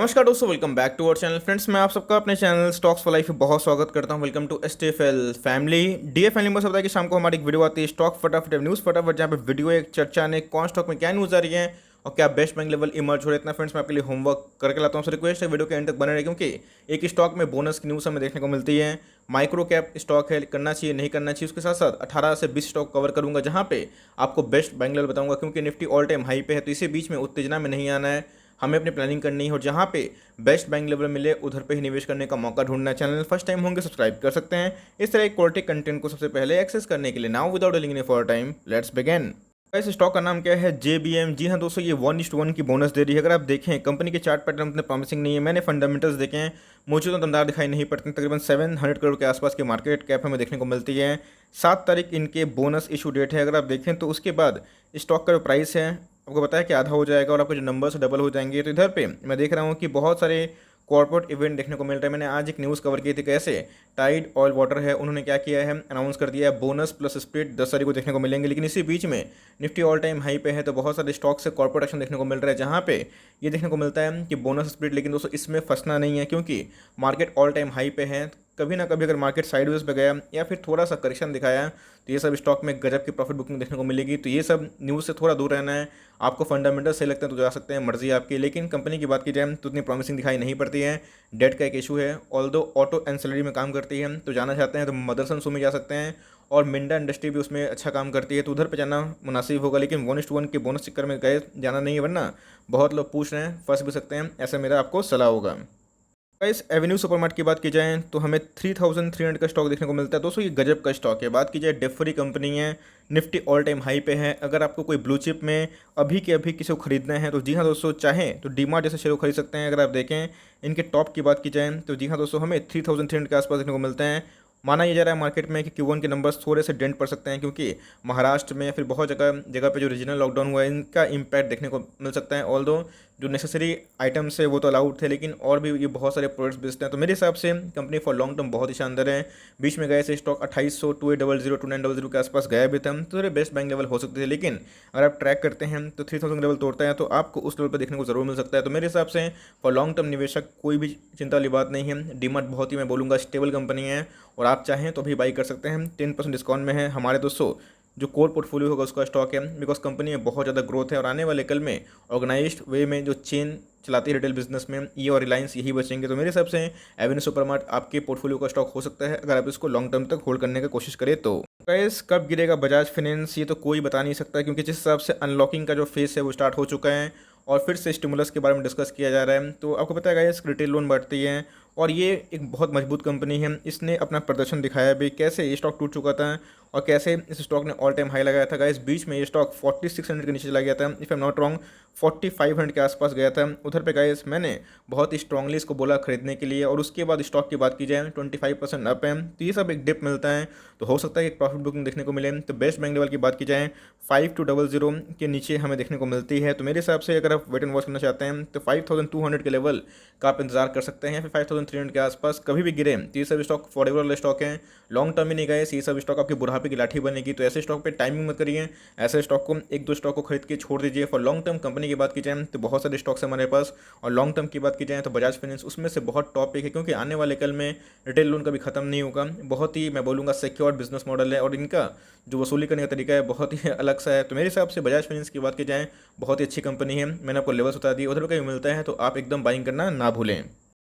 नमस्कार दोस्तों, welcome back to our channel. Friends, मैं आप सबका अपने चैनल स्टॉक्स फॉर लाइफ में बहुत स्वागत करता हूं। Welcome to STFL family. DA family में बताया कि शाम को हमारी एक वीडियो आती है स्टॉक फटाफट न्यूज़ फटाफट, जहां पे वीडियो एक चर्चा ने कौन स्टॉक में क्या न्यूज़ आ रही है और क्या बेस्ट बैंक लेवल इमर्ज हो रहा है। इतना फ्रेंड्स मैं आपके लिए होमवर्क करके लाता हूँ। रिक्वेस्ट है वीडियो के एंड तक बने रहे, क्योंकि एक स्टॉक में बोनस की न्यूज़ हमें देखने को मिलती है। माइक्रो कैप स्टॉक है, करना चाहिए नहीं करना चाहिए। उसके साथ साथ 18 से 20 स्टॉक कवर करूंगा, जहां पे आपको बेस्ट बैंक लेवल बताऊंगा, क्योंकि निफ्टी ऑल टाइम हाई पे है, तो इसी बीच में उत्तेजना में नहीं आना है। हमें अपनी प्लानिंग करनी है और जहाँ पे बेस्ट बैंक लेवल मिले उधर पे ही निवेश करने का मौका ढूंढना है। चैनल फर्स्ट टाइम होंगे सब्सक्राइब कर सकते हैं इस तरह क्वालिटी कंटेंट को सबसे पहले एक्सेस करने के लिए। Now without delaying any for time, let's begin. इस स्टॉक का नाम क्या है? JBM। जी हाँ दोस्तों, ये 1:1 की बोनस दे रही है। अगर आप देखें कंपनी के चार्ट पैटर्न उतने प्रॉमिसिंग नहीं है। मैंने फंडामेंटल्स देखे हैं, मुझे तो दमदार दिखाई नहीं पड़ते। तकरीबन 700 करोड़ के आसपास की मार्केट कैप हमें देखने को मिलती है। 7 तारीख इनके बोनस इशू डेट है। अगर आप देखें तो उसके बाद स्टॉक का जो प्राइस है आपको बताया कि आधा हो जाएगा और आपके जो नंबर्स डबल हो जाएंगे। तो इधर पे मैं देख रहा हूँ कि बहुत सारे कॉर्पोरेट इवेंट देखने को मिल रहा है। मैंने आज एक न्यूज़ कवर की थी, कैसे टाइड ऑयल वाटर है, उन्होंने क्या किया है, अनाउंस कर दिया है बोनस प्लस स्प्लिट 10 तारीख को देखने को मिलेंगे। लेकिन इसी बीच में निफ्टी ऑल टाइम हाई पे है, तो बहुत सारे स्टॉक से कॉर्पोरेट एक्शन देखने को मिल रहा है, जहाँ पे ये देखने को मिलता है कि बोनस स्प्लिट। लेकिन दोस्तों इसमें फंसना नहीं है, क्योंकि मार्केट ऑल टाइम हाई पे है। कभी ना कभी अगर मार्केट साइडवेज पे गया या फिर थोड़ा सा करेक्शन दिखाया, तो ये सब स्टॉक में गजब की प्रॉफिट बुकिंग देखने को मिलेगी। तो ये सब न्यूज़ से थोड़ा दूर रहना है। आपको फंडामेंटल सही लगते हैं तो जा सकते हैं, मर्जी आपकी। लेकिन कंपनी की बात की जाए तो उतनी प्रॉमिसिंग दिखाई नहीं पड़ती है। डेट का एक इशू है। ऑल्दो ऑटो एंसिलरी में काम करती है, तो जाना चाहते हैं तो मदरसन सू में जा सकते हैं। और मिंडा इंडस्ट्री भी उसमें अच्छा काम करती है, तो उधर पे जाना मुनासिब होगा। लेकिन 1:1 के बोनस चक्कर में गए जाना नहीं है, वरना बहुत लोग पूछ रहे हैं, फंस भी सकते हैं। ऐसा मेरा आपको सलाह होगा। इस एवेन्यू सुपरमार्ट की बात की जाए तो हमें 3300 का स्टॉक देखने को मिलता है। दोस्तों ये गजब का स्टॉक है। बात की जाए डेफरी कंपनी है, निफ्टी ऑल टाइम हाई पे है। अगर आपको कोई ब्लू चिप में अभी के अभी किसी को खरीदना है तो जी हाँ दोस्तों, चाहें तो डीमार्ट जैसे शेयर खरीद सकते हैं। अगर आप देखें इनके टॉप की बात की जाए तो जी हाँ दोस्तों, हमें 3300 के आसपास देखने को मिलते हैं। माना ये जा रहा है मार्केट में कि Q1 के नंबर्स थोड़े से डेंट पड़ सकते हैं, क्योंकि महाराष्ट्र में या फिर बहुत जगह जगह पे जो रीजनल लॉकडाउन हुआ है, इनका इम्पैक्ट देखने को मिल सकता है। ऑल दो जो नेसेसरी आइटम्स है वो तो अलाउड थे, लेकिन और भी ये बहुत सारे प्रोडक्ट्स बेचते हैं। तो मेरे हिसाब से कंपनी फॉर लॉन्ग टर्म बहुत ही शानदार है। बीच में गए से स्टॉक 2800, 2800, 2900 के आसपास गया भी था, तो बेस्ट बैंक लेवल हो सकते थे। लेकिन अगर आप ट्रैक करते हैं तो 3000 लेवल तोड़ता है, तो आपको उस लेवल पर देखने को जरूर मिल सकता है। तो मेरे हिसाब से फॉर लॉन्ग टर्म निवेशक कोई भी चिंता वाली बात नहीं है। डीमार्ट बहुत ही मैं बोलूँगा स्टेबल कंपनी है, और आप चाहें तो भी बाई कर सकते हैं। 10% डिस्काउंट में है। हमारे दोस्तों जो कोर पोर्टफोलियो होगा उसका स्टॉक है, बिकॉज कंपनी में बहुत ज़्यादा ग्रोथ है, और आने वाले कल में ऑर्गेनाइज्ड वे में जो चेन चलाती है रिटेल बिजनेस में, ये और रिलायंस यही बचेंगे। तो मेरे हिसाब से एवेन्यू सुपरमार्ट आपके पोर्टफोलियो का स्टॉक हो सकता है, अगर आप इसको लॉन्ग टर्म तक होल्ड करने की कोशिश करें तो। गाइस, कब गिरेगा बजाज फाइनेंस ये तो कोई बता नहीं सकता, क्योंकि जिस हिसाब से अनलॉकिंग का जो फेस है वो स्टार्ट हो चुका है और फिर से स्टिमुलस के बारे में डिस्कस किया जा रहा है। तो आपको पता है गाइस, रिटेल लोन बढ़ती है और ये एक बहुत मजबूत कंपनी है। इसने अपना प्रदर्शन दिखाया भी, कैसे ये स्टॉक टूट चुका था और कैसे इस स्टॉक ने ऑल टाइम हाई लगाया था। गाइस बीच में ये स्टॉक 4600 के नीचे चला गया था, if I am not wrong 4500 के आसपास गया था। उधर पे गाइस मैंने बहुत ही स्ट्रांगली इसको बोला खरीदने के लिए, और उसके बाद स्टॉक की बात की जाए 25% अप है। तो ये सब एक डिप मिलता है, तो हो सकता है कि प्रॉफिट बुकिंग देखने को मिले। तो बेस्ट बैंक लेवल की बात की जाए 5200 के नीचे हमें देखने को मिलती है। तो मेरे हिसाब से अगर आप वेट एंड वॉच करना चाहते हैं तो 5200 के लेवल का आप इंतजार कर सकते हैं, फिर 5300 के आसपास कभी भी गिरे तो ये सब स्टॉक फॉरएवर वाले स्टॉक हैं। लॉन्ग टर्म में नहीं गए, ये सब स्टॉक आपके बुढ़ापे की लाठी बनेगी। तो ऐसे स्टॉक पे टाइमिंग मत करिए, ऐसे स्टॉक को एक दो स्टॉक को खरीद के छोड़ दीजिए। फॉर लॉन्ग टर्म कंपनी की बात की जाए तो बहुत सारे स्टॉक्स हैं हमारे पास, और लॉन्ग टर्म की बात की जाए तो बजाज फाइनेंस उसमें से बहुत टॉप एक है, क्योंकि आने वाले कल में रिटेल लोन कभी खत्म नहीं होगा। बहुत ही मैं बोलूँगा सिक्योर बिजनेस मॉडल है, और इनका जो वसूली करने का तरीका है बहुत ही अलग सा है। तो मेरे हिसाब से बजाज फाइनेंस की बात की जाए बहुत ही अच्छी कंपनी है। मैंने आपको लेवल्स बता दिए, उधर का भी मिलता है, तो आप एकदम बाइंग करना ना भूलें।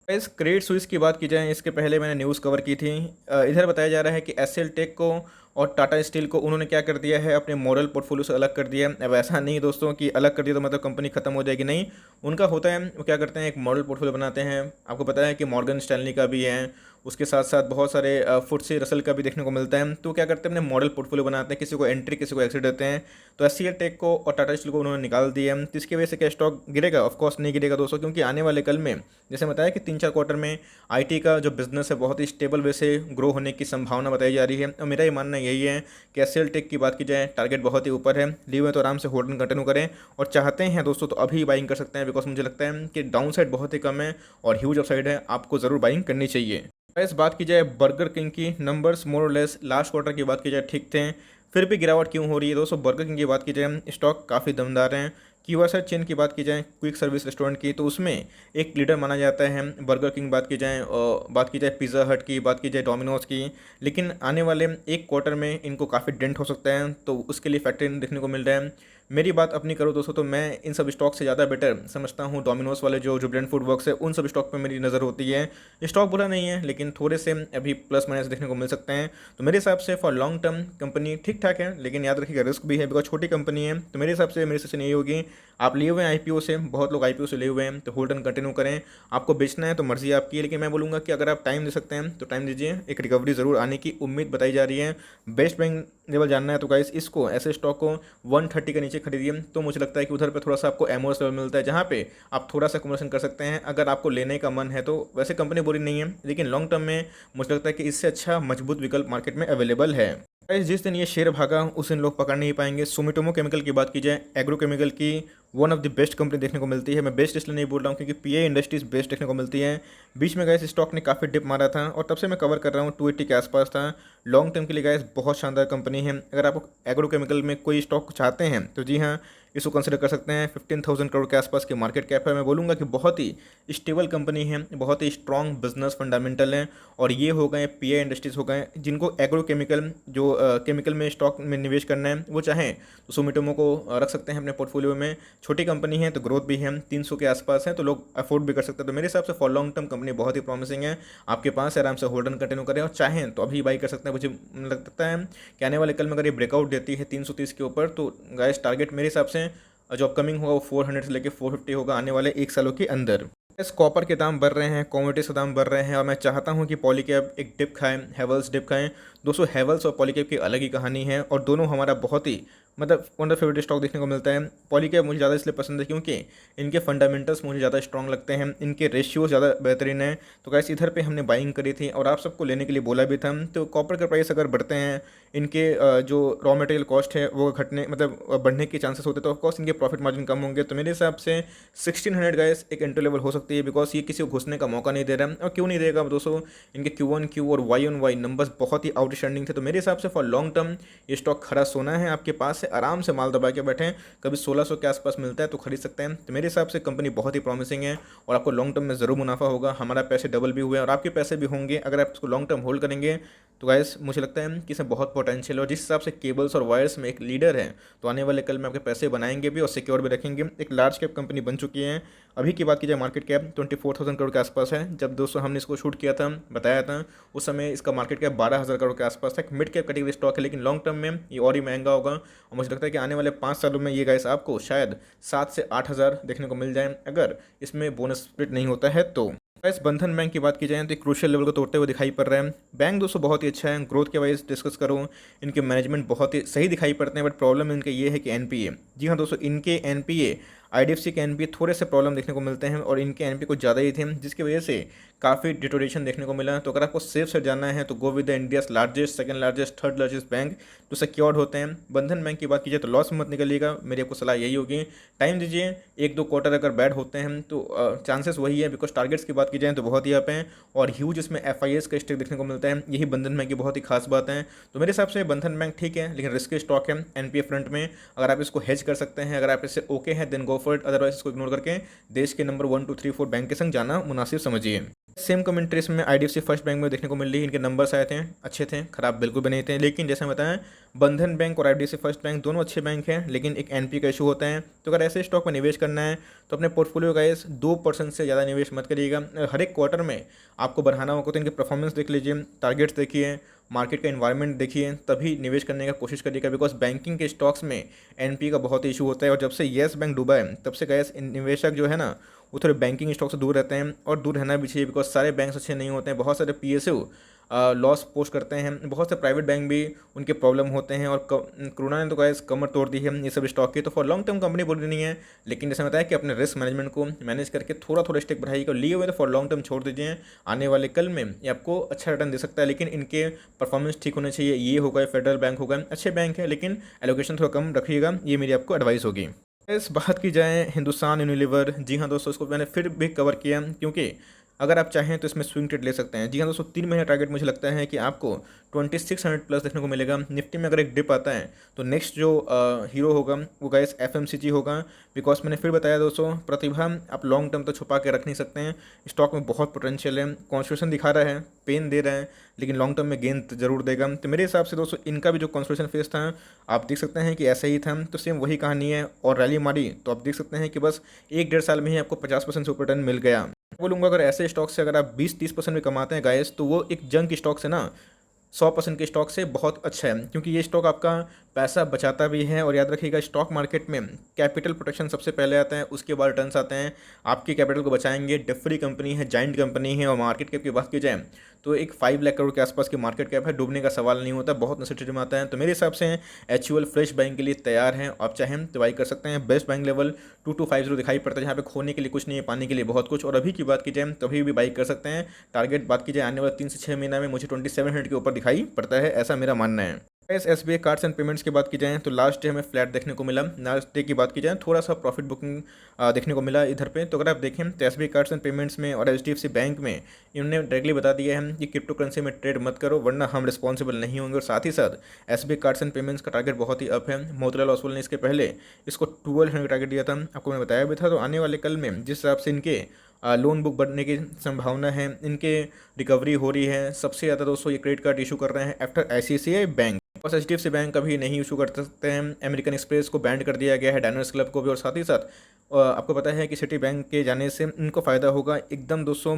इस क्रेडिट स्विस की बात की जाए, इसके पहले मैंने न्यूज़ कवर की थी। इधर बताया जा रहा है कि एसएल टेक को और टाटा स्टील को उन्होंने क्या कर दिया है, अपने मॉडल पोर्टफोलियो से अलग कर दिया है। अब ऐसा नहीं दोस्तों कि अलग कर दिया तो मतलब कंपनी खत्म हो जाएगी, नहीं। उनका होता है वो क्या करते हैं, एक मॉडल पोर्टफोलियो बनाते हैं। आपको पता है कि मॉर्गन स्टैनली का भी है, उसके साथ साथ बहुत सारे फुटसी रसल का भी देखने को मिलता है। तो क्या करते हैं, अपने मॉडल पोर्टफोलियो बनाते हैं, किसी को एंट्री किसी को एग्जिट देते हैं। तो एससीएल टेक को और टाटा स्टील को उन्होंने निकाल दिया है। तो इसकी वजह से क्या स्टॉक गिरेगा? ऑफकोर्स नहीं गिरेगा दोस्तों, क्योंकि आने वाले कल में जैसे बताया कि 3-4 क्वार्टर में आईटी का जो बिजनेस है बहुत ही स्टेबल वे से ग्रो होने की संभावना बताई जा रही है। और मेरा ये मानना यही है कि एससीएल टेक की बात की जाए टारगेट बहुत ही ऊपर है, लिए हुए तो आराम से होल्ड कंटिन्यू करें, और चाहते हैं दोस्तों तो अभी बाइंग कर सकते हैं, बिकॉज मुझे लगता है कि डाउन साइड बहुत ही कम है और ह्यूज अपसाइड है, आपको ज़रूर बाइंग करनी चाहिए। इस बात की जाए बर्गर किंग की, नंबर्स मोर और लेस लास्ट क्वार्टर की बात की जाए ठीक थे, फिर भी गिरावट क्यों हो रही है दोस्तों? बर्गर किंग की बात की जाए स्टॉक काफ़ी दमदार हैं, QSR चेन की बात की जाए, क्विक सर्विस रेस्टोरेंट की, तो उसमें एक लीडर माना जाता है बर्गर किंग बात की जाए, और बात की जाए पिज़्ज़ा हट की, बात की जाए डोमिनोज़ की। लेकिन आने वाले एक क्वार्टर में इनको काफ़ी डेंट हो सकता है, तो उसके लिए फैक्टर देखने को मिल रहा है। मेरी बात अपनी करूँ दोस्तों, तो मैं इन सब स्टॉक से ज़्यादा बेटर समझता हूँ डोमिनोज़ वाले जो जुबिलेंट फूड वर्क्स है, उन सब स्टॉक पे मेरी नज़र होती है। स्टॉक बुरा नहीं है, लेकिन थोड़े से अभी प्लस माइनस देखने को मिल सकते हैं। तो मेरे हिसाब से फॉर लॉन्ग टर्म कंपनी ठीक ठाक है, लेकिन याद रखिएगा रिस्क भी है, बिकॉज छोटी कंपनी है। तो मेरे हिसाब से मेरी सजेशन यही होगी, आप लिए हुए हैं आईपीओ से, बहुत लोग आईपीओ से लिए हुए हैं, तो होल्ड एंड कंटिन्यू करें। आपको बेचना है तो मर्जी आपकी है, लेकिन मैं बोलूँगा कि अगर आप टाइम दे सकते हैं तो टाइम दीजिए। एक रिकवरी ज़रूर आने की उम्मीद बताई जा रही है। बेस्ट बैंक लेवल जानना है तो गाइस इसको, ऐसे स्टॉक को 130 के नीचे खरीदिए, तो मुझे लगता है कि उधर पे थोड़ा सा आपको एमओएस लेवल मिलता है, जहाँ पे आप थोड़ा सा कन्वर्सन कर सकते हैं अगर आपको लेने का मन है। तो वैसे कंपनी बुरी नहीं है, लेकिन लॉन्ग टर्म में मुझे लगता है कि इससे अच्छा मजबूत विकल्प मार्केट में अवेलेबल है। गाइस जिस दिन ये शेयर भागा उस दिन लोग पकड़ नहीं पाएंगे। सुमिटोमो केमिकल की बात की जाए, एग्रो केमिकल की one of the best company देखने को मिलती है। मैं बेस्ट इसलिए नहीं बोल रहा हूँ क्योंकि पीए इंडस्ट्रीज बेस्ट देखने को मिलती है। बीच में गाइस स्टॉक ने काफ़ी डिप मारा था और तब से मैं कवर कर रहा हूँ, 280 के आसपास था। लॉन्ग टर्म के लिए गाइस बहुत शानदार कंपनी है। अगर आप एग्रो केमिकल में कोई स्टॉक चाहते हैं तो जी हाँ, इसको कंसिडर कर सकते हैं। 15,000 करोड़ के आसपास की मार्केट कैप है। मैं बोलूँगा कि बहुत ही स्टेबल कंपनी है, बहुत ही स्ट्रॉन्ग बिजनेस फंडामेंटल है। और ये हो गए पीए इंडस्ट्रीज हो गए, जिनको एग्रो केमिकल जो केमिकल में स्टॉक में निवेश करना है वो चाहें तो सुमिटोमो को रख सकते हैं अपने पोर्टफोलियो में। छोटी कंपनी है तो ग्रोथ भी है, 300 के आसपास है, तो लोग अफोर्ड भी कर सकते हैं। तो मेरे हिसाब से फॉर लॉन्ग टर्म कंपनी बहुत ही प्रॉमिसिंग है। आपके पास आराम से होल्ड एंड कंटिन्यू करें और चाहें तो अभी बाई कर सकते हैं। मुझे लगता है कि आने वाले कल में अगर ये ब्रेकआउट देती है 330 के ऊपर, तो गाइस टारगेट मेरे हिसाब से जो अपकमिंग होगा वो 400 से लेकर 450 होगा आने वाले एक सालों के अंदर। इस कॉपर के दाम बढ़ रहे हैं, कमोडिटीज के दाम बढ़ रहे हैं, और मैं चाहता हूं कि पॉलीकैब एक डिप खाएं, हेवल्स डिप खाएं। दोस्तों हेवल्स और पॉलीकैब की अलग ही कहानी है, और दोनों हमारा बहुत ही मतलब वन ऑफ फेवरेट स्टॉक देखने को मिलता है। पॉलीकैब मुझे ज़्यादा इसलिए पसंद है क्योंकि इनके फंडामेंटल्स मुझे ज़्यादा स्ट्रॉन्ग लगते हैं, इनके रेशियो ज़्यादा बेहतरीन है। तो गाइस इधर पे हमने बाइंग करी थी और आप सबको लेने के लिए बोला भी था। तो कॉपर के प्राइस अगर बढ़ते हैं, इनके जो रॉ मटेरियल कॉस्ट है वो घटने मतलब बढ़ने के चांसेस होते हैं, तो ऑफकोर्स इनके प्रॉफिट मार्जिन कम होंगे। तो मेरे हिसाब से 1600 गाइस एक एंट्री लेवल हो सकती है, बिकॉज ये किसी को घुसने का मौका नहीं दे रहा है। और क्यों नहीं देगा दोस्तों, इनके Q1Q और Y-on-Y नंबर्स बहुत ही आउटस्टैंडिंग थे। तो मेरे हिसाब से फॉर लॉन्ग टर्म ये स्टॉक खरा सोना है, आपके पास से आराम से माल दबा के बैठें। कभी 1600 के आसपास मिलता है तो खरीद सकते हैं। तो मेरे हिसाब से कंपनी बहुत ही प्रॉमिसिंग है और आपको लॉन्ग टर्म में ज़रूर मुनाफा होगा। हमारा पैसे डबल भी हुए और आपके पैसे भी होंगे अगर आप इसको लॉन्ग टर्म होल्ड करेंगे। तो गाइस मुझे लगता है कि इसमें बहुत पोटेंशियल है, और जिस हिसाब से केबल्स और वायर्स में एक लीडर है, तो आने वाले कल में आपके पैसे बनाएंगे भी और सिक्योर भी रखेंगे। एक लार्ज कैप कंपनी बन चुकी है। अभी की बात की जाए मार्केट कैप 24,000 करोड़ के आसपास है। जब दोस्तों हमने इसको शूट किया था, बताया था, उस समय इसका मार्केट कैप 12,000 करोड़ के आसपास था। मिड कैप कैटेगरी स्टॉक है, लेकिन लॉन्ग टर्म में ये और ही महंगा होगा। और मुझे लगता है कि आने वाले 5 सालों में ये गाइस आपको शायद 7 से 8,000 देखने को मिल जाए, अगर इसमें बोनस स्प्लिट नहीं होता है तो। इस बंधन बैंक की बात की जाए तो क्रूशियल लेवल को तोड़ते हुए दिखाई पड़ रहा है। बैंक दोस्तों बहुत ही अच्छा है। ग्रोथ के वाइज डिस्कस करूँ, इनके मैनेजमेंट बहुत ही सही दिखाई पड़ते हैं, बट प्रॉब्लम इनका ये है कि एनपीए, जी हाँ दोस्तों, इनके एनपीए आईडीएफसी के एनपीए थोड़े से प्रॉब्लम देखने को मिलते हैं, और इनके एनपीए कुछ ज़्यादा ही थे, जिसकी वजह से काफ़ी डिटोरेशन देखने को मिला। तो अगर आपको सेफ से जानना है तो go with the India's largest, second largest, third largest bank जो सिक्योर्ड होते हैं। बंधन बैंक की बात कीजिए तो लॉस मत निकलिएगा, मेरी आपको सलाह यही होगी। टाइम दीजिए, 1-2 क्वार्टर अगर बैड होते हैं तो चांसेस वही है, बिकॉज टारगेट्स की बात की जाए तो बहुत ही अप हैं, और ह्यूज इसमें एफआईएस का स्टेक देखने को मिलता है। यही बंधन बैंक की बहुत ही खास बात है। तो मेरे हिसाब से बंधन बैंक ठीक है, लेकिन रिस्की स्टॉक है एनपीए फ्रंट में। अगर आप इसको हेज कर सकते हैं, अगर आप इससे ओके हैं, then go for it, otherwise इसको इग्नोर करके देश के नंबर 1, 2, 3, 4 बैंक के संग जाना मुनासिब समझिए। सेम कमेंट्रीज में आईडीएफसी फर्स्ट बैंक में देखने को मिल रही है। इनके नंबर्स आए थे, अच्छे थे, खराब बिल्कुल भी नहीं थे, लेकिन जैसे बताएं बंधन बैंक और आईडीएफसी फर्स्ट बैंक दोनों अच्छे बैंक हैं, लेकिन एक एनपी का इशू होता है। तो अगर ऐसे स्टॉक में निवेश करना है तो अपने पोर्टफोलियो का 2% से ज़्यादा निवेश मत करिएगा। हर एक क्वार्टर में आपको बढ़ाना होगा तो इनके परफॉर्मेंस देख लीजिए, टारगेट्स देखिए, मार्केट का इन्वायरमेंट देखिए, तभी निवेश करने का कोशिश करिएगा। बिकॉज बैंकिंग के स्टॉक्स में एनपी का बहुत इशू होता है, और जब से येस बैंक डूबा है तब से गैस निवेशक जो है ना वो थोड़े बैंकिंग स्टॉक से दूर रहते हैं, और दूर रहना भी चाहिए, बिकॉज सारे बैंक्स अच्छे नहीं होते हैं। बहुत सारे पीएसयू लॉस पोस्ट करते हैं, बहुत से प्राइवेट बैंक भी उनके प्रॉब्लम होते हैं, और कोरोना ने तो गैस कमर तोड़ दी है ये सब स्टॉक की। तो फॉर लॉन्ग टर्म कंपनी बोल रही नहीं है, लेकिन जैसे बताया कि अपने रिस्क मैनेजमेंट को मैनेज करके थोड़ा थोड़ा स्टेक बढ़ाइएगा, लिए हुए तो फॉर लॉन्ग टर्म छोड़ दीजिए। आने वाले कल में ये आपको अच्छा रिटर्न दे सकता है, लेकिन इनके परफॉर्मेंस ठीक होने चाहिए। ये होगा, फेडरल बैंक होगा, अच्छे बैंक है, लेकिन एलोकेशन थोड़ा कम रखिएगा, ये मेरी आपको एडवाइस होगी। इस बात की जाए हिंदुस्तान यूनिलीवर, जी हाँ दोस्तों, इसको मैंने फिर भी कवर किया क्योंकि अगर आप चाहें तो इसमें स्विंग ट्रेड ले सकते हैं। जी हाँ दोस्तों, 3 महीने टारगेट मुझे लगता है कि आपको 2600 प्लस देखने को मिलेगा। निफ्टी में अगर एक डिप आता है तो नेक्स्ट जो हीरो होगा वो गाइस एफएमसीजी होगा। बिकॉज मैंने फिर बताया दोस्तों, प्रतिभा आप लॉन्ग टर्म तक छुपा के रख नहीं सकते हैं। स्टॉक में बहुत पोटेंशियल है, कॉन्स्टिट्यूशन दिखा रहा है, पेन दे रहा है, लेकिन लॉन्ग टर्म में गेन जरूर देगा। तो मेरे हिसाब से दोस्तों इनका भी जो कॉन्स्टिट्यूशन फेस था आप देख सकते हैं कि ऐसा ही था, तो सेम वही कहानी है। और रैली मारी तो आप देख सकते हैं कि बस 1-1.5 साल में ही आपको 50% से ऊपर रिटर्न मिल गया। बोलूँगा अगर ऐसे स्टॉक से अगर आप 20-30% भी कमाते हैं गाइस, तो वो एक जंक स्टॉक से ना 100% के स्टॉक से बहुत अच्छा है, क्योंकि ये स्टॉक आपका पैसा बचाता भी है। और याद रखिएगा, स्टॉक मार्केट में कैपिटल प्रोटेक्शन सबसे पहले आता है, उसके बाद रिटर्न्स आते हैं। आपके कैपिटल को बचाएंगे। डिफरी कंपनी है, जाइंट कंपनी है, और मार्केट कैप की बात की जाए तो एक 5 लाख करोड़ के आसपास की मार्केट कैप है। डूबने का सवाल नहीं होता, बहुत नेसेसिटी में आता है। तो मेरे हिसाब से एचयूएल फ्रेश बाइंग के लिए तैयार है। आप चाहें तो बाई कर सकते हैं। बेस्ट बाइंग लेवल 2250 दिखाई पड़ता है, जहाँ पे खोने के लिए कुछ नहीं है, पाने के लिए बहुत कुछ। और अभी की बात की जाए तो अभी भी बाई कर सकते हैं। टारगेट बात की जाए आने वाले 3 से 6 महीना में मुझे 2700 के ऊपर दिखाई पड़ता है, ऐसा मेरा मानना है। एसबीआई कार्ड्स एंड पेमेंट्स की बात की जाए तो लास्ट डे हमें फ्लैट देखने को मिला। लास्ट डे की बात की जाए थोड़ा सा प्रॉफिट बुकिंग देखने को मिला इधर पे। तो अगर आप देखें तो एसबीआई कार्ड्स एंड पेमेंट्स में और एचडीएफसी बैंक में इन्होंने डायरेक्टली बता दिया है कि क्रिप्टो करेंसी में ट्रेड मत करो, वरना हम रिस्पॉन्सिबल नहीं होंगे। और साथ ही साथ एसबीआई कार्ड्स एंड पेमेंट्स का टारगेट बहुत ही अप है। मोतीलाल ओसवाल ने इसके पहले इसको 1200 टारगेट दिया था, आपको मैंने बताया भी था। तो आने वाले कल में जिस हिसाब से इनके लोन बुक बढ़ने की संभावना है, इनके रिकवरी हो रही है, सबसे ज़्यादा दोस्तों ये क्रेडिट कार्ड इशू कर रहे हैं आफ्टर आईसीआईसीआई बैंक। बस एचडीएफसी बैंक कभी नहीं इशू कर सकते हैं। अमेरिकन एक्सप्रेस को बैंड कर दिया गया है, डायनर्स क्लब को भी। और साथ ही साथ आपको पता है कि सिटी बैंक के जाने से इनको फ़ायदा होगा। एकदम दोस्तों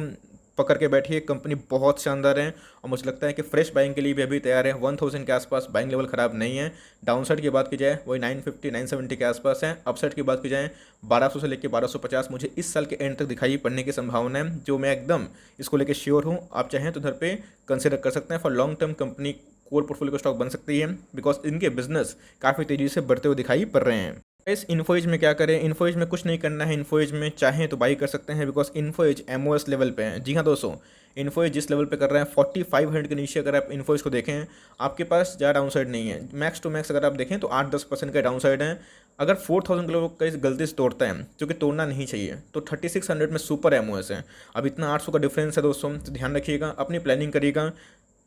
पकड़ के बैठिए, कंपनी बहुत शानदार है। और मुझे लगता है कि फ्रेश बाइंग के लिए भी अभी तैयार है। 1000 के आसपास बाइंग लेवल ख़राब नहीं है। डाउनसाइड की बात की जाए वही 950-970 के आसपास है। अपसाइड की बात की जाए 1200 से लेकर 1250 मुझे इस साल के एंड तक दिखाई पड़ने की संभावना है, जो मैं एकदम इसको लेकर श्योर हूँ। आप चाहें तो उधर पे कंसिडर कर सकते हैं। For long term company core portfolio का स्टॉक बन सकती है, बिकॉज इनके बिजनेस काफ़ी तेज़ी से बढ़ते हुए दिखाई पड़ रहे हैं। इस इन्फोएज में क्या करें? इन्फोएज में कुछ नहीं करना है। इन्फोएज में चाहें तो बाई कर सकते हैं, बिकॉज इन्फोएज एमओएस लेवल पे है। जी हाँ दोस्तों, इन्फोएज जिस लेवल पे कर रहे हैं 4500 के नीचे अगर आप इन्फोएज को देखें, आपके पास ज़्यादा डाउनसाइड नहीं है। मैक्स टू मैक्स अगर आप देखें तो 8-10% का डाउनसाइड है। अगर 4000 किलो का इस गलती से तोड़ता है, जो कि तोड़ना नहीं चाहिए, तो 3600 में सुपर एमओएस है। अब इतना 800 का डिफरेंस है दोस्तों, तो ध्यान रखिएगा, अपनी प्लानिंग करिएगा।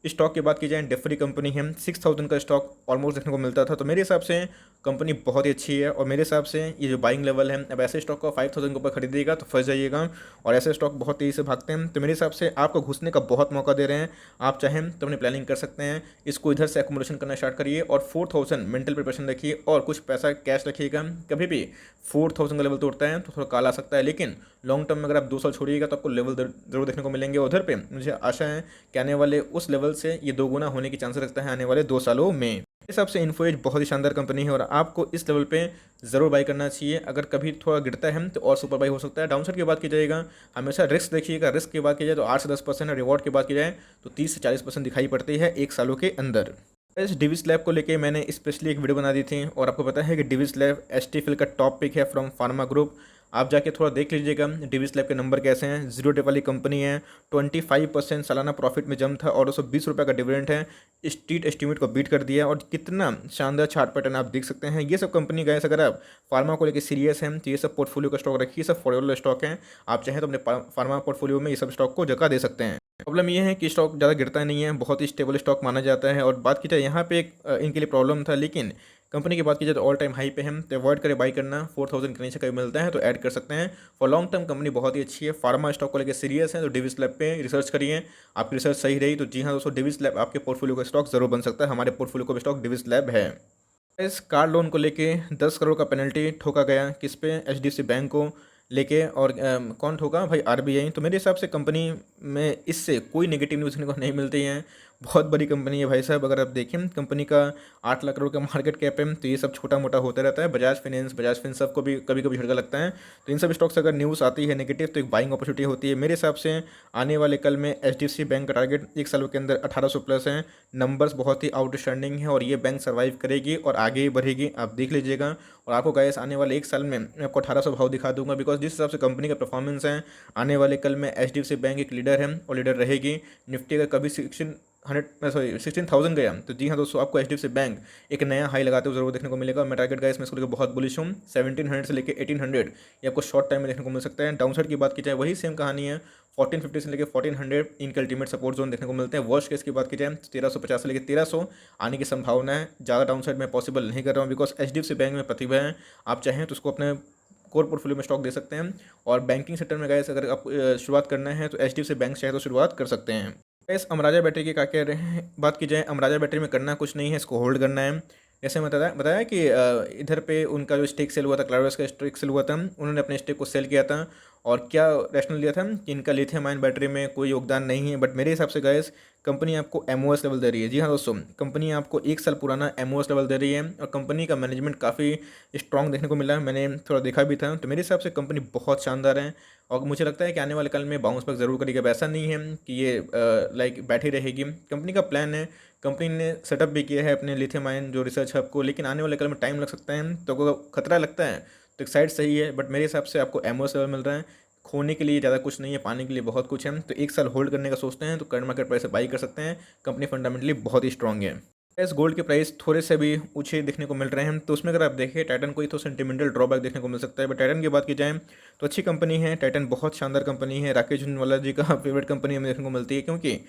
स्टॉक की बात की जाए, डिफरी कंपनी है, 6000 का स्टॉक ऑलमोस्ट देखने को मिलता था। तो मेरे हिसाब से कंपनी बहुत ही अच्छी है। और मेरे हिसाब से ये जो बाइंग लेवल है, अब ऐसे स्टॉक को 5000 के ऊपर खरीदिएगा तो फंस जाइएगा। और ऐसे स्टॉक बहुत तेज़ी से भागते हैं। तो मेरे हिसाब से आपको घुसने का बहुत मौका दे रहे हैं। आप चाहें तो अपनी प्लानिंग कर सकते हैं, इसको इधर से एकोमोडेशन करना स्टार्ट करिए। और 4000 मेंटल प्रिपरेशन रखिए और कुछ पैसा कैश रखिएगा। कभी भी 4000 का लेवल तोड़ता है तो थोड़ा काला आ सकता है, लेकिन लॉन्ग टर्म में अगर आप 2 साल छोड़िएगा तो आपको लेवल जरूर देखने को मिलेंगे। उधर पे मुझे आशा है कि आने वाले उस लेवल से ये 2 गुना होने की चांसेस रखता है आने वाले 2 सालों में। इस हिसाब से इन्फोएज बहुत ही शानदार कंपनी है और आपको इस लेवल पे ज़रूर बाई करना चाहिए। अगर कभी थोड़ा गिरता है तो और सुपर बाई हो सकता है। डाउनसाइड की बात की जाएगा, हमेशा रिस्क देखिएगा। रिस्क की बात की जाए तो 8 से 10% है। रिवॉर्ड की बात की जाए तो 30 से 40% दिखाई पड़ती है 1 सालों के अंदर। इस डिविस लैब को लेके मैंने स्पेशली एक वीडियो बना दी थी। और आपको पता है कि डिविस लैब एसटीफिल का टॉप पिक है फ्रॉम फार्मा ग्रुप। आप जाके थोड़ा देख लीजिएगा डिविस लैब के नंबर कैसे हैं। 0 डेट वाली कंपनी है, 25% सालाना प्रॉफिट में जम था और 220 रुपये का डिविडेंड है। स्ट्रीट एस्टीमेट को बीट कर दिया और कितना शानदार चार्ट पैटर्न आप देख सकते हैं। ये सब कंपनी गए, अगर आप फार्मा को लेकर सीरियस हैं तो ये सब पोर्टफोलियो का स्टॉक रखिए। सब फॉरवर्ड स्टॉक हैं, आप चाहें तो अपने फार्मा पोर्टफोलियो में ये सब स्टॉक को जगह दे सकते हैं। प्रॉब्लम ये है कि स्टॉक ज़्यादा गिरता नहीं है, बहुत ही स्टेबल स्टॉक माना जाता है। और बात की जाए यहाँ पे एक इनके लिए प्रॉब्लम था, लेकिन कंपनी की बात की जाए तो ऑल टाइम हाई पे है। तो अवॉइड करें बाई करना। 4000 के नीचे कभी मिलता है तो ऐड कर सकते हैं। फॉर लॉन्ग टर्म कंपनी बहुत ही अच्छी है। फार्मा स्टॉक को लेकर सीरियस है तो डिविस लैब पे रिसर्च करिए। आपकी रिसर्च सही रही तो जी हाँ दोस्तों, डिविस लैब आपके पोर्टफोलियो का स्टॉक जरूर बन सकता है। हमारे पोर्टफोलियो का स्टॉक डिविस लैब है। इस कार लोन को लेके 10 करोड़ का पेनल्टी ठोका गया, किस पे? एचडीएफसी बैंक को लेके। और कौन ठोका भाई? आरबीआई। तो मेरे हिसाब से कंपनी में इससे कोई नेगेटिव न्यूज़ देखने को नहीं मिलती है। बहुत बड़ी कंपनी है भाई साहब। अगर आप देखें कंपनी का 8 लाख करोड़ का मार्केट कैप है, तो ये सब छोटा मोटा होता रहता है। बजाज फिनेंस सबको भी कभी कभी झटका लगता है। तो इन सब स्टॉक्स अगर न्यूज़ आती है नेगेटिव तो एक बाइंग अपॉर्चुनिटी होती है। मेरे हिसाब से आने वाले कल में एचडीएफसी बैंक का टारगेट 1 साल के अंदर 1800 प्लस है। नंबर्स बहुत ही आउटस्टैंडिंग है और ये बैंक सर्वाइव करेगी और आगे ही बढ़ेगी, आप देख लीजिएगा। और आपको गाइस आने वाले 1 साल में मैं आपको 1800 भाव दिखा दूंगा, बिकॉज जिस हिसाब से कंपनी का परफॉर्मेंस है आने वाले कल में एचडीएफसी बैंक एक लीडर है और लीडर रहेगी। निफ्टी अगर कभी 16,000 गया तो जी हाँ दोस्तों, आपको एचडीएफसी बैंक एक नया हाई लगाते हुए जरूर देखने को मिलेगा। मैं टारगेट गाइस में इसको लेकर बहुत बुलिश हूँ। 1700 से लेकर 1800 ये आपको शॉर्ट टाइम में देखने को मिल सकता है। डाउनसाइड की बात की जाए वही सेम कहानी है। 1450 से लेकर 1400 इनके अल्टीमेट सपोर्ट जोन देखने को मिलते हैं। वर्स्ट केस की बात की जाए तो 1350 से लेकर 1300 आने की संभावना है। ज़्यादा डाउन साइड में पॉसिबल नहीं कर रहा हूँ, बिकॉज HDFC बैंक में प्रतिभा है। आप चाहें तो उसको अपने कोर पोर्टफोलियो में स्टॉक दे सकते हैं। और बैंकिंग सेक्टर में गाइस अगर आप शुरुआत करना है तो HDFC बैंक चाहे तो शुरुआत कर सकते हैं। गाइस अमराजा बैटरी की क्या कह रहे हैं बात की जाए, अमराजा बैटरी में करना कुछ नहीं है, इसको होल्ड करना है। जैसे मैं बताया कि इधर पे उनका जो स्टेक सेल हुआ था, क्लाउडवेस का स्टेक सेल हुआ था, उन्होंने अपने स्टेक को सेल किया था। और क्या रैशनल दिया था कि इनका लिथियम आयन बैटरी में कोई योगदान नहीं है। बट मेरे हिसाब से गाइस कंपनी आपको MOS लेवल दे रही है। जी हाँ दोस्तों, कंपनी आपको 1 साल पुराना MOS लेवल दे रही है और कंपनी का मैनेजमेंट काफ़ी स्ट्रॉन्ग देखने को मिला है। मैंने थोड़ा देखा भी था, तो मेरे हिसाब से कंपनी बहुत शानदार है और मुझे लगता है कि आने वाले कल में बाउंस बैक ज़रूर करेगी। अब ऐसा नहीं है कि ये लाइक बैठी रहेगी। कंपनी का प्लान है, कंपनी ने सेटअप भी किया है अपने लिथियम आयन जो रिसर्च हब को, लेकिन आने वाले कल में टाइम लग सकता है। तो आपको खतरा लगता है तो एक साइड सही है, बट मेरे हिसाब से आपको MOS लेवल मिल रहा है। खोने के लिए ज़्यादा कुछ नहीं है, पाने के लिए बहुत कुछ है। तो 1 साल होल्ड करने का सोचते हैं तो करंट मार्केट प्राइस से बाई कर सकते हैं। कंपनी फंडामेंटली बहुत ही स्ट्रॉन्ग है। इस गोल्ड के प्राइस थोड़े से भी ऊंचे देखने को मिल रहे हैं, तो उसमें अगर आप देखें टाइटन को ही तो सेंटिमेंटल ड्रॉबैक देखने को मिल सकता है। बट टाइटन की बात की जाए तो अच्छी कंपनी है, टाइटन बहुत शानदार कंपनी है। राकेश झुनवाला जी का फेवरेट कंपनी हमें देखने को मिलती है, क्योंकि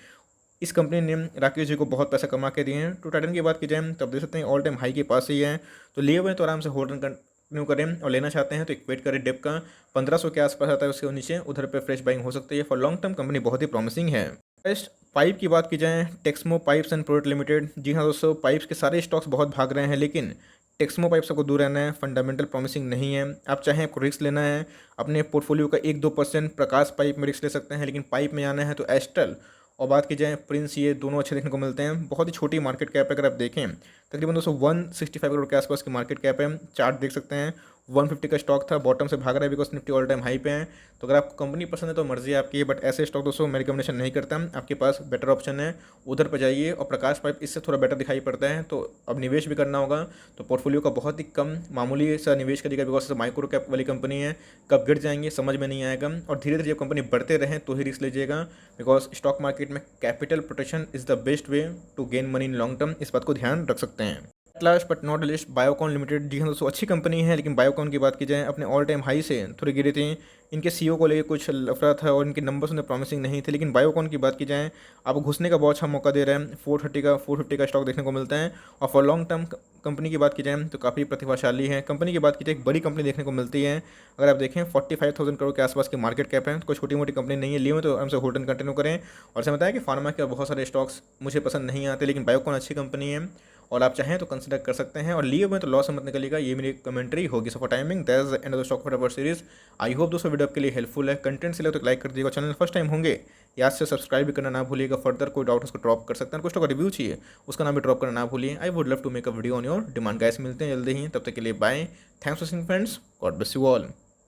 इस कंपनी ने राकेश जी को बहुत पैसा कमा के दिए हैं। तो टाइटन की बात की जाए तो आप देख सकते हैं ऑल टाइम हाई के पास ही है। तो लिए हुए तो आराम से होल्ड कंटिन्यू करें, और लेना चाहते हैं तो एक वेट करें। डिप का 1500 के आसपास आता है, उसके नीचे उधर पे फ्रेश बाइंग हो सकती है। फॉर लॉन्ग टर्म कंपनी बहुत ही प्रॉमिसिंग है। नेक्स्ट पाइप की बात की जाए, Texmo pipes and product limited. जी हाँ दोस्तों, पाइप्स के सारे स्टॉक्स बहुत भाग रहे हैं, लेकिन टेक्समो पाइप सबको दूर रहना है, फंडामेंटल प्रॉमिसिंग नहीं है। आप चाहें आपको रिस्क लेना है अपने पोर्टफोलियो का 1-2% प्रकाश पाइप में रिस्क ले सकते हैं, लेकिन पाइप में आना है तो एस्ट्रल और बात की जाए प्रिंस, ये दोनों अच्छे देखने को मिलते हैं। बहुत ही छोटी मार्केट कैप है, अगर आप देखें तकरीबन दोस्तों 165 करोड़ के आसपास की मार्केट कैप है। चार्ट देख सकते हैं 150 का स्टॉक था, बॉटम से भाग रहा है because Nifty all time high पे है। तो अगर आपको कंपनी पसंद है तो मर्जी है आपकी, बट ऐसे स्टॉक दोस्तों मैं रिकमेंडेशन नहीं करता। आपके पास बेटर ऑप्शन है, उधर पर जाइए। और प्रकाश पाइप इससे थोड़ा बेटर दिखाई पड़ता है, तो अब निवेश भी करना होगा तो पोर्टफोलियो का बहुत ही कम मामूली सा निवेश करिएगा, बिकॉज माइक्रो कैप वाली कंपनी है। कब गिर जाएंगे समझ में नहीं आएगा, और धीरे धीरे जब कंपनी बढ़ते रहें तो ही रिस्क लीजिएगा, बिकॉज स्टॉक मार्केट में capital protection is the best way to gain money in long term. इस बात को ध्यान रख सकते हैं। Last but not least, Biocon limited. जी हाँ दोस्तों, अच्छी कंपनी है, लेकिन बायोकॉन की बात की जाए अपने ऑल टाइम हाई से थोड़ी गिरी थी। इनके CEO को लेकर कुछ लफड़ा था और इनके नंबर्स उन्हें प्रॉमिसिंग नहीं थे। लेकिन बायोकॉन की बात की जाए आपको घुसने का बहुत अच्छा मौका दे रहा है। 450 का स्टॉक देखने को मिलता है। और फॉर लॉन्ग टर्म कंपनी की बात की जाए तो काफ़ी प्रतिभाशाली है। कंपनी की बात की जाए एक बड़ी कंपनी देखने को मिलती है। अगर आप देखें 45,000 करोड़ के आसपास की मार्केट कैप है, तो कोई छोटी मोटी कंपनी नहीं है। लिए हुए तो हमसे होल्ड कंटिन्यू करें। और से बताया कि फार्मा के बहुत सारे स्टॉक्स मुझे पसंद नहीं आते, लेकिन बायोकॉन अच्छी कंपनी है और आप चाहें तो कंसिडर कर सकते हैं। और लिए हुए तो लॉस मत निकलेगा, ये मेरी कमेंट्री होगी। So for timing that is the end of the stock फटाफट सीरीज। आई होप दोस्तों वीडियो आपके लिए हेल्पफुल है। कंटेंट से ले तो लाइक कर दीजिएगा, चैनल फर्स्ट टाइम होंगे याद से सब्सक्राइब भी करना ना भूलिएगा। फर्दर कोई डाउट उसको ड्रॉप कर सकते हैं, कुछ तो का रिव्यू चाहिए उसका नाम भी ड्रॉप करना ना भूलिए। I would love to make a video on your demand. Guys मिलते हैं जल्दी ही, तब तक के लिए बाय। Thanks for watching friends, God bless you all.